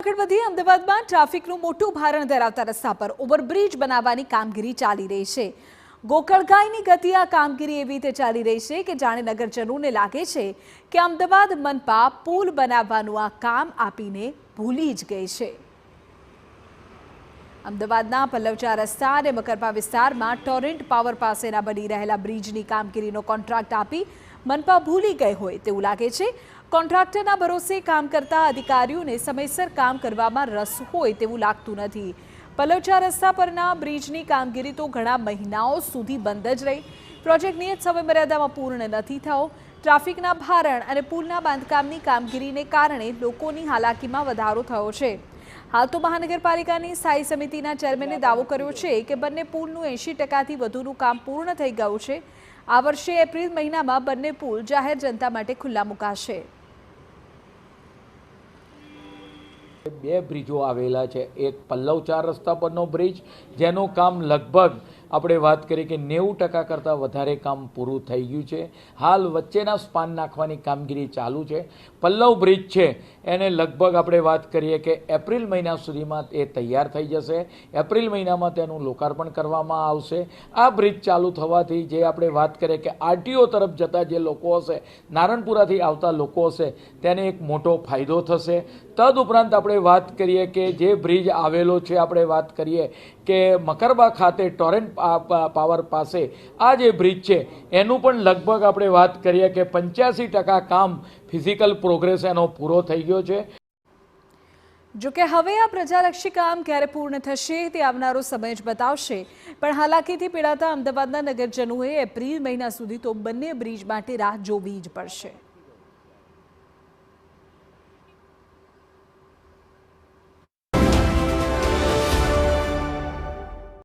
આગળ વધીએ અમદાવાદમાં ટ્રાફિકનું મોટું ભારણ ધરાવતા રસ્તા પર ઓવરબ્રિજ બનાવવાની કામગીરી ચાલી રહી છે। ગોકળગાયની ગતિ આ કામગીરી એવી રીતે ચાલી રહી છે કે જાણે નગરજનોને લાગે છે કે અમદાવાદ મનપા પુલ બનાવવાનું આ કામ આપીને ભૂલી જ ગઈ છે। અમદાવાદના પલ્લવ 4 રસ્તા અને મકરપા વિસ્તારમાં ટોરેન્ટ પાવર પાસેના બની રહેલા બ્રિજની કામગીરીનો કોન્ટ્રાક્ટ આપી મનપા ભૂલી ગઈ હોય તેવું લાગે છે। કોન્ટ્રાક્ટરના ભરોસે કામ કરતા અધિકારીઓને સમયસર કામ કરવામાં રસ હોય તેવું લાગતું નથી। પલ્લવ 4 રસ્તા પરના બ્રિજની કામગીરી તો ઘણા મહિનાઓ સુધી બંધ જ રહી। પ્રોજેક્ટ નિયત સમયમર્યાદામાં પૂર્ણ નથી થયો। ટ્રાફિકના ભારણ અને પુલના બાંધકામની કામગીરીને કારણે લોકોની હાલાકીમાં વધારો થયો છે। હાલ તો મહાનગરપાલિકાની સ્થાયી સમિતિના ચેરમેને દાવો કર્યો છે કે બંને પુલનું 80%થી વધુનું કામ પૂર્ણ થઈ ગયું છે। આ વર્ષે એપ્રિલ મહિનામાં બંને પુલ જાહેર જનતા માટે ખુલ્લા મુકાશે। બે બ્રિજો આવેલા છે। એક પલ્લવ 4 રસ્તા પરનો બ્રિજ જેનું કામ લગભગ આપણે વાત કરીએ કે 90% કરતાં વધારે કામ પૂરું થઈ ગયું છે। હાલ વચ્ચેના સ્પાન નાખવાની કામગીરી ચાલુ છે। પલ્લવ બ્રિજ છે એને લગભગ આપણે વાત કરીએ કે એપ્રિલ મહિના સુધીમાં એ તૈયાર થઈ જશે। એપ્રિલ મહિનામાં તેનું લોકાર્પણ કરવામાં આવશે। આ બ્રિજ ચાલુ થવાથી જે આપણે વાત કરીએ કે આરટીઓ તરફ જતા જે લોકો હશે, નારણપુરાથી આવતા લોકો હશે, તેને એક મોટો ફાયદો થશે। તદુપરાંત આપણે વાત કરીએ કે જે બ્રિજ આવેલો છે, આપણે વાત કરીએ કે મકરબા ખાતે ટોરેન્ટ પાવર પાસે આ જે બ્રિજ છે એનું પણ લગભગ આપણે વાત કરીએ કે 85% કામ ફિઝિકલ પ્રોગ્રેસ એનો પૂરો થઈ ગયો છે। જો કે હવે આ પ્રજાલક્ષી કામ ક્યારે પૂર્ણ થશે તે આવનારો સમય જ બતાવશે। પણ હાલાકીથી પીડાતા અમદાવાદના નગરજનોએ એપ્રિલ મહિના સુધી તો બંને બ્રિજ માટે રાહ જોવી જ પડશે।